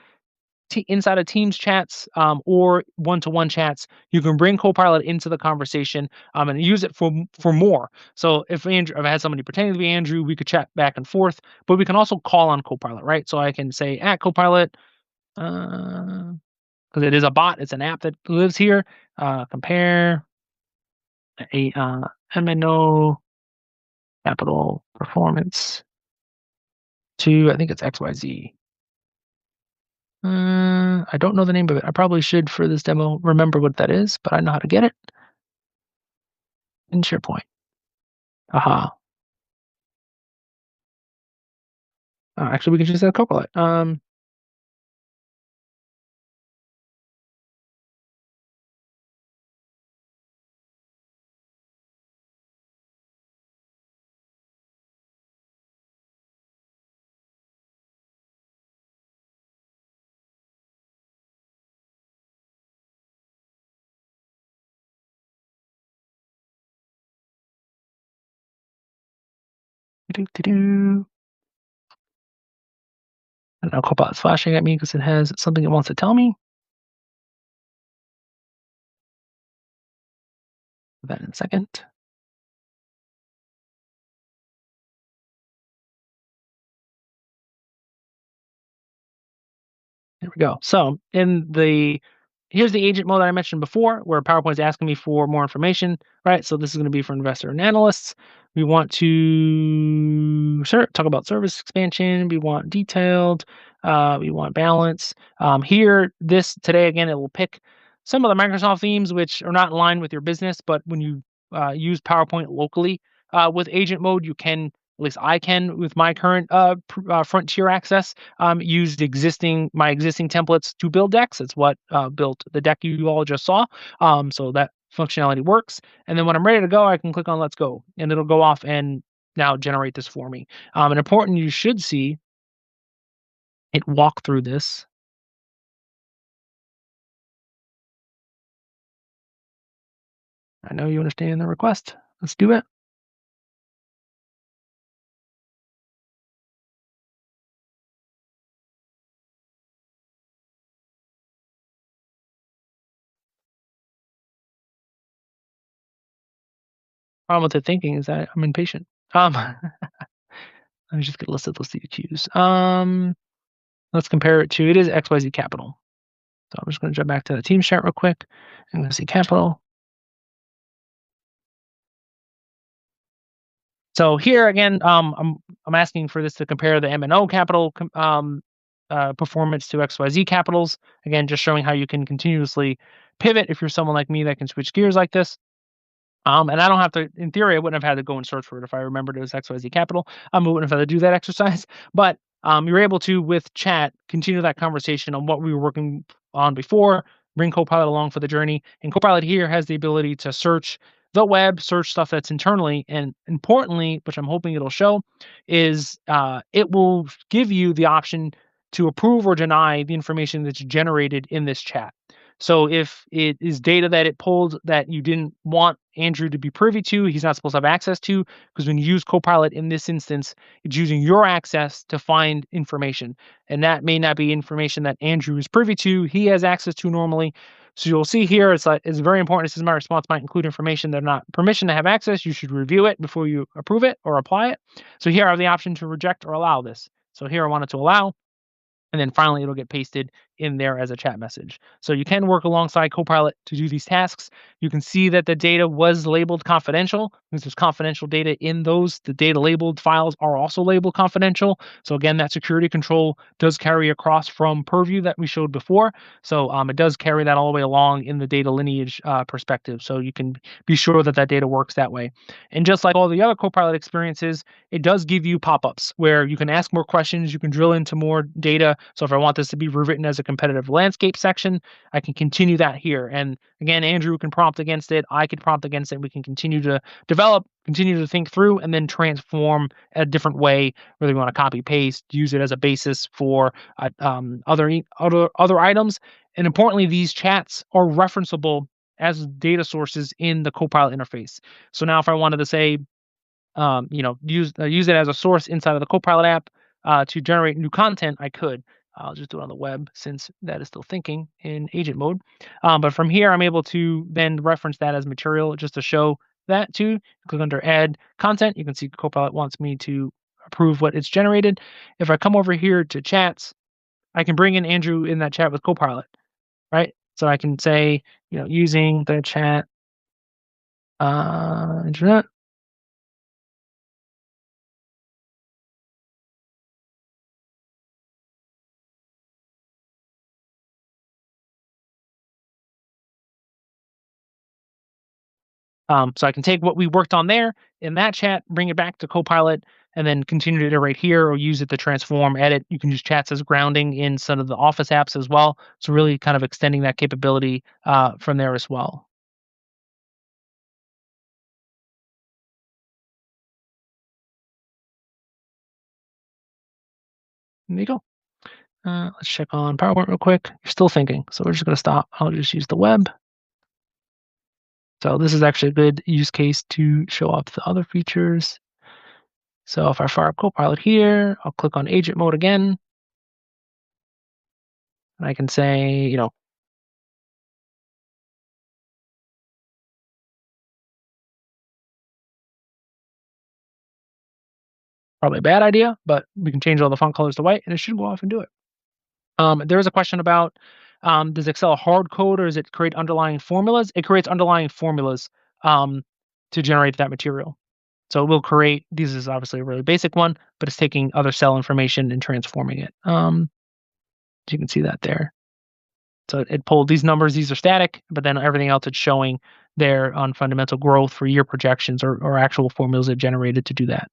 inside of Teams chats or one-to-one chats, you can bring Copilot into the conversation and use it for more. So if I had somebody pretending to be Andrew, we could chat back and forth, but we can also call on Copilot, right? So I can say at Copilot, because it is a bot, it's an app that lives here. Compare a MNO capital performance to I think it's XYZ. I don't know the name of it. I probably should for this demo remember what that is, but I know how to get it in SharePoint. Aha. Actually, we can just add Copilot. And now Copilot's flashing at me because it has something it wants to tell me. That in a second. There we go. So here's the agent mode that I mentioned before, where PowerPoint is asking me for more information, right? So this is going to be for investor and analysts. We want to talk about service expansion. We want detailed. We want balance. Here, this today again, it will pick some of the Microsoft themes which are not in line with your business, but when you use PowerPoint locally with agent mode, you can. At least I can with my current Frontier access. Used my existing templates to build decks. It's what built the deck you all just saw. So that functionality works. And then when I'm ready to go, I can click on Let's Go, and it'll go off and now generate this for me. And important, you should see it walk through this. I know you understand the request. Let's do it. Problem with the thinking is that I'm impatient. Let me just get a list of those CQs. Let's compare it to, it is XYZ Capital. So I'm just going to jump back to the team chart real quick. I'm going to see Capital. So here again, I'm asking for this to compare the M&O Capital performance to XYZ Capitals. Again, just showing how you can continuously pivot if you're someone like me that can switch gears like this. And I don't have to, in theory, I wouldn't have had to go and search for it if I remembered it was XYZ Capital. I wouldn't have had to do that exercise. But you're able to, with chat, continue that conversation on what we were working on before, bring Copilot along for the journey. And Copilot here has the ability to search the web, search stuff that's internally. And importantly, which I'm hoping it'll show, is it will give you the option to approve or deny the information that's generated in this chat. So if it is data that it pulled that you didn't want Andrew to be privy to, he's not supposed to have access to, because when you use Copilot in this instance, it's using your access to find information. And that may not be information that Andrew is privy to, he has access to normally. So you'll see here, it's very important. This is my response might include information that are not permission to have access. You should review it before you approve it or apply it. So here I have the option to reject or allow this. So here I want it to allow. And then finally, it'll get pasted in there as a chat message. So you can work alongside Copilot to do these tasks. You can see that the data was labeled confidential because there's confidential data in those. The data labeled files are also labeled confidential. So again, that security control does carry across from Purview that we showed before. So it does carry that all the way along in the data lineage perspective. So you can be sure that that data works that way. And just like all the other Copilot experiences, it does give you pop-ups where you can ask more questions, you can drill into more data. So if I want this to be rewritten as a competitive landscape section, I can continue that here. And again, Andrew can prompt against it. I can prompt against it. We can continue to develop, continue to think through, and then transform a different way, whether you want to copy paste, use it as a basis for other items. And importantly, these chats are referenceable as data sources in the Copilot interface. So now if I wanted to say, use it as a source inside of the Copilot app to generate new content, I could. I'll just do it on the web since that is still thinking in agent mode. But from here, I'm able to then reference that as material just to show that too. Click under add content. You can see Copilot wants me to approve what it's generated. If I come over here to chats, I can bring in Andrew in that chat with Copilot, right? So I can say, using the chat internet. So I can take what we worked on there in that chat, bring it back to Copilot, and then continue to iterate here or use it to transform, edit. You can use chats as grounding in some of the Office apps as well. So really kind of extending that capability from there as well. There you go. Let's check on PowerPoint real quick. You're still thinking, so we're just going to stop. I'll just use the web. So this is actually a good use case to show off the other features. So if I fire up Copilot here, I'll click on agent mode again. And I can say, probably a bad idea, but we can change all the font colors to white and it should go off and do it. There is a question about, does Excel hard code or does it create underlying formulas? It creates underlying formulas to generate that material. So it will create, this is obviously a really basic one, but it's taking other cell information and transforming it. You can see that there. So it pulled these numbers, these are static, but then everything else it's showing there on fundamental growth for year projections or actual formulas it generated to do that.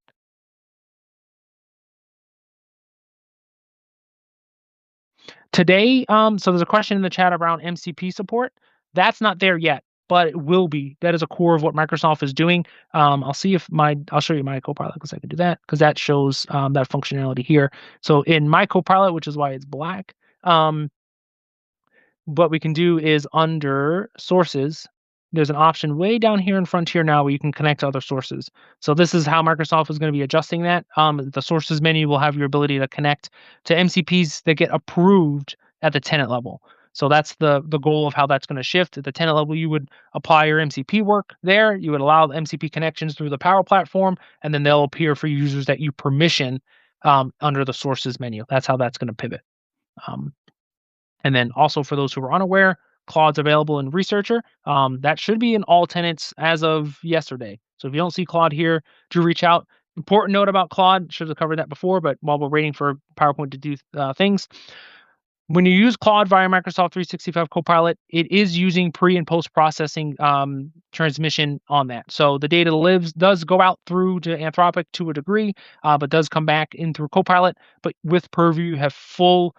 Today, so there's a question in the chat around MCP support. That's not there yet, but it will be. That is a core of what Microsoft is doing. I'll show you my Copilot because I can do that because that shows that functionality here. So in my Copilot, which is why it's black, what we can do is under sources, there's an option way down here in Frontier now where you can connect to other sources. So this is how Microsoft is going to be adjusting that. The sources menu will have your ability to connect to MCPs that get approved at the tenant level. So that's the goal of how that's going to shift. At the tenant level, you would apply your MCP work there. You would allow the MCP connections through the Power Platform, and then they'll appear for users that you permission under the sources menu. That's how that's going to pivot. Um, and then also for those who are unaware, Claude's available in Researcher. That should be in all tenants as of yesterday. So if you don't see Claude here, do reach out. Important note about Claude, should have covered that before, but while we're waiting for PowerPoint to do things, when you use Claude via Microsoft 365 Copilot, it is using pre and post processing transmission on that. So the data does go out through to Anthropic to a degree, but does come back in through Copilot. But with Purview, you have full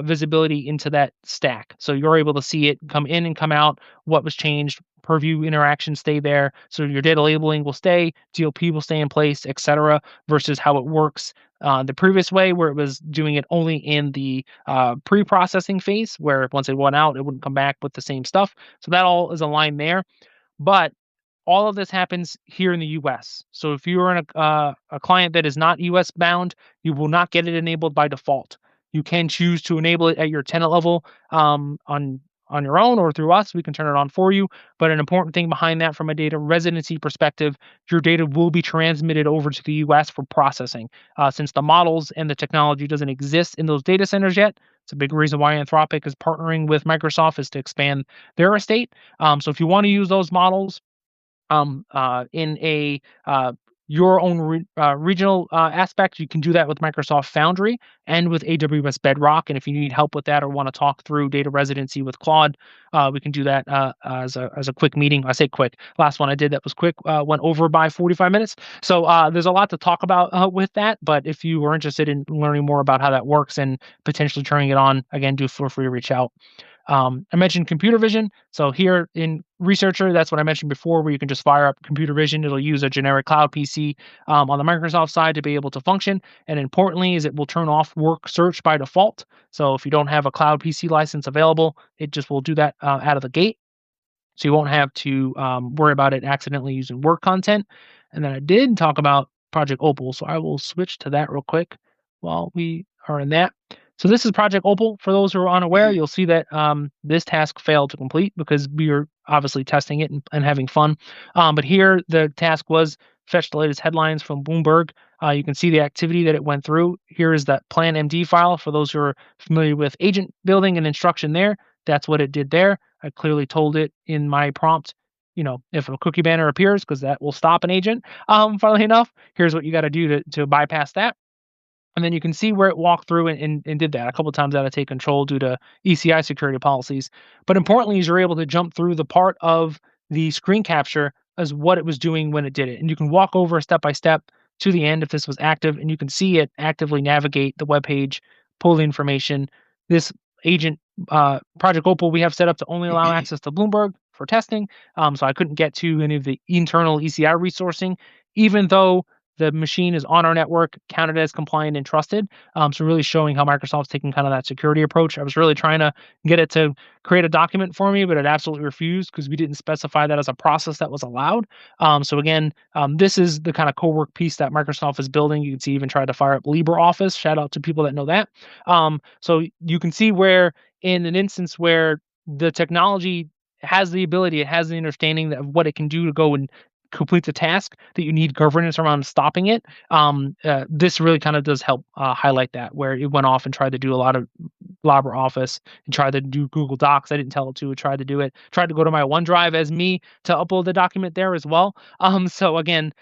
visibility into that stack. So you're able to see it come in and come out, what was changed, Purview interactions stay there. So your data labeling will stay, DLP will stay in place, etc. Versus how it works the previous way, where it was doing it only in the pre-processing phase, where once it went out, it wouldn't come back with the same stuff. So that all is aligned there. But all of this happens here in the US. So if you're in a client that is not US bound, you will not get it enabled by default. You can choose to enable it at your tenant level on your own, or through us. We can turn it on for you. But an important thing behind that, from a data residency perspective, your data will be transmitted over to the US for processing. Since the models and the technology doesn't exist in those data centers yet, it's a big reason why Anthropic is partnering with Microsoft, is to expand their estate. So if you want to use those models in a your own regional aspect, you can do that with Microsoft Foundry and with AWS Bedrock. And if you need help with that or want to talk through data residency with Claude, we can do that as a quick meeting. I say quick. Last one I did that was quick, went over by 45 minutes. So there's a lot to talk about with that. But if you are interested in learning more about how that works and potentially turning it on, again, do feel free to reach out. I mentioned computer vision. So here in Researcher, that's what I mentioned before, where you can just fire up computer vision. It'll use a generic cloud PC on the Microsoft side to be able to function. And importantly, is it will turn off work search by default. So if you don't have a cloud PC license available, it just will do that out of the gate. So you won't have to worry about it accidentally using work content. And then I did talk about Project Opal, so I will switch to that real quick while we are in that. So this is Project Opal. For those who are unaware, you'll see that this task failed to complete because we are obviously testing it and having fun. But here the task was fetch the latest headlines from Bloomberg. You can see the activity that it went through. Here is that plan MD file. For those who are familiar with agent building and instruction there, that's what it did there. I clearly told it in my prompt, if a cookie banner appears, because that will stop an agent. Funnily enough, here's what you got to do to bypass that. And then you can see where it walked through and did that. A couple of times I had to take control due to ECI security policies. But importantly, is you're able to jump through the part of the screen capture as what it was doing when it did it. And you can walk over step by step to the end if this was active, and you can see it actively navigate the web page, pull the information. This agent, Project Opal, we have set up to only allow access to Bloomberg for testing. So I couldn't get to any of the internal ECI resourcing, even though the machine is on our network, counted as compliant and trusted. So really showing how Microsoft's taking kind of that security approach. I was really trying to get it to create a document for me, but it absolutely refused because we didn't specify that as a process that was allowed. So again, this is the kind of co-work piece that Microsoft is building. You can see even tried to fire up LibreOffice. Shout out to people that know that. So you can see where in an instance where the technology has the ability, it has the understanding of what it can do to go and complete the task, that you need governance around stopping it. This really kind of does help highlight that, where it went off and tried to do a lot of LibreOffice and tried to do Google Docs. I didn't tell it to. It tried to do it. Tried to go to my OneDrive as me to upload the document there as well. So again,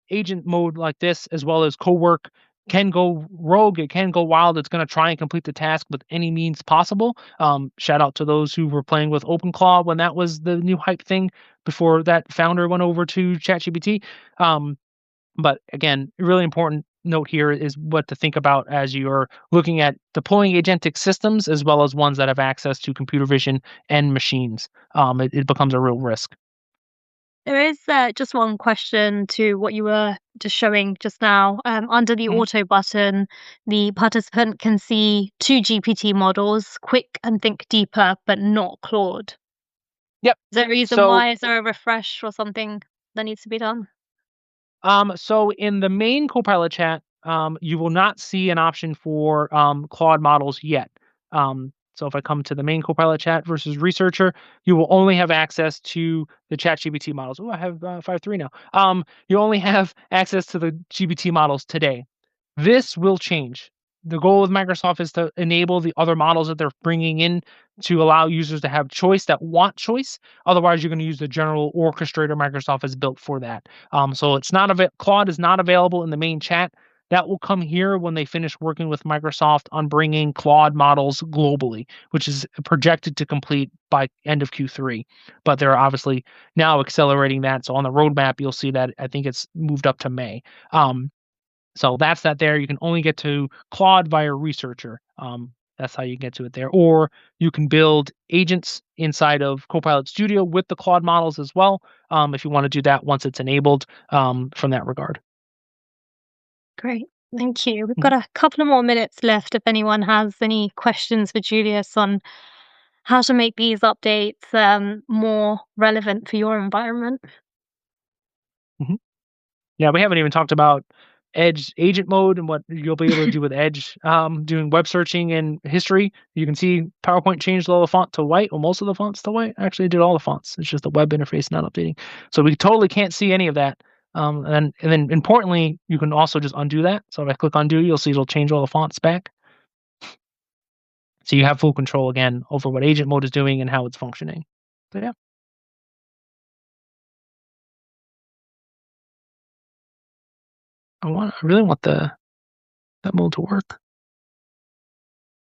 agent mode like this, as well as co-work, can go rogue, it can go wild. It's going to try and complete the task with any means possible. Shout out to those who were playing with OpenClaw when that was the new hype thing before that founder went over to ChatGPT. But again, really important note here is what to think about as you're looking at deploying agentic systems, as well as ones that have access to computer vision and machines. It becomes a real risk. There is just one question to what you were just showing just now. Under the auto button, the participant can see two GPT models, Quick and Think Deeper, but not Claude. Yep. Is there a reason why? Is there a refresh or something that needs to be done? So in the main Copilot chat, you will not see an option for Claude models yet. So if I come to the main Copilot chat versus researcher, you will only have access to the ChatGPT models. Oh, I have 5.3 now. You only have access to the GPT models today. This will change. The goal with Microsoft is to enable the other models that they're bringing in to allow users to have choice that want choice. Otherwise, you're going to use the general orchestrator Microsoft has built for that. So it's not Claude is not available in the main chat. That will come here when they finish working with Microsoft on bringing Claude models globally, which is projected to complete by end of Q3. But they're obviously now accelerating that. So on the roadmap, you'll see that I think it's moved up to May. So that's that there. You can only get to Claude via researcher. That's how you get to it there. Or you can build agents inside of Copilot Studio with the Claude models as well, if you want to do that once it's enabled from that regard. Great. Thank you. We've Mhm. got a couple of more minutes left if anyone has any questions for Julius on how to make these updates more relevant for your environment. Mhm. Yeah, we haven't even talked about Edge agent mode and what you'll be able to do with Edge. Doing web searching and history, you can see PowerPoint changed all the font to white, or most of the fonts to white. Actually, it did all the fonts. It's just the web interface not updating. So we totally can't see any of that. And then importantly, you can also just undo that. So if I click undo, you'll see it'll change all the fonts back. So you have full control again over what agent mode is doing and how it's functioning. So yeah, I really want that mode to work.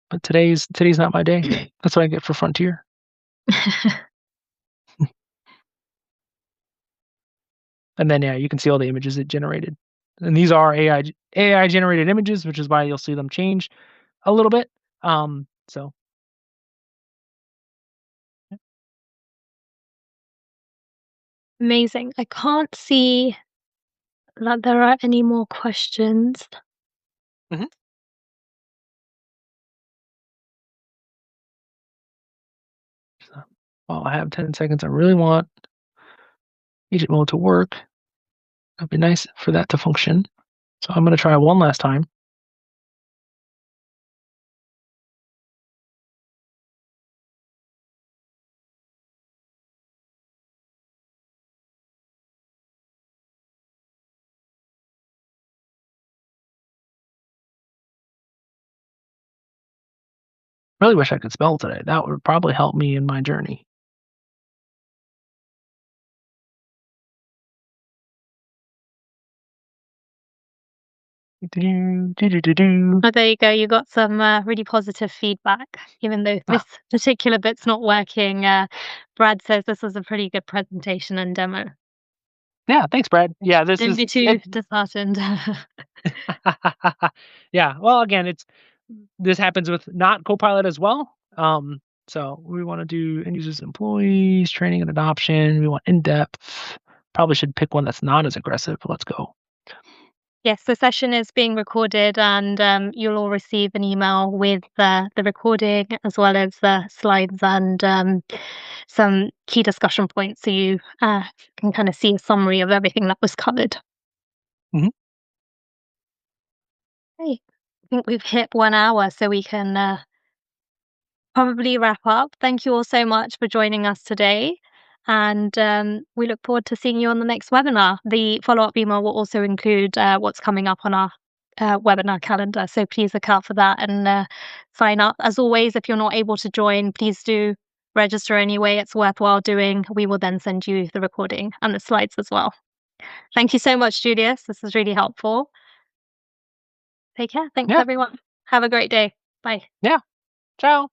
But today's not my day. That's what I get for Frontier. And then yeah, you can see all the images it generated. And these are AI generated images, which is why you'll see them change a little bit. So Amazing. I can't see that there are any more questions. Mhm. So, while I have 10 seconds, I really want agent mode to work. It'd be nice for that to function. So I'm gonna try one last time. Really wish I could spell today. That would probably help me in my journey. Do-do-do-do-do-do. Oh, there you go. You got some really positive feedback, even though this Ah, particular bit's not working. Brad says this was a pretty good presentation and demo. yeah, thanks, Brad. Yeah, this Don't is be too it. disheartened. Yeah, well, again, this happens with not Copilot as well. So we want to do end users, employees, training and adoption. We want in depth. Probably should pick one that's not as aggressive. Let's go. Yes, the session is being recorded, and you'll all receive an email with the recording as well as the slides and some key discussion points so you can kind of see a summary of everything that was covered. Mhm. Great. I think we've hit 1 hour, so we can probably wrap up. Thank you all so much for joining us today. And we look forward to seeing you on the next webinar. The follow up email will also include what's coming up on our webinar calendar. So please look out for that and sign up. As always, if you're not able to join, please do register anyway. It's worthwhile doing. We will then send you the recording and the slides as well. Thank you so much, Julius. This is really helpful. Take care. Thanks, Yeah. everyone. Have a great day. Bye. Yeah. Ciao.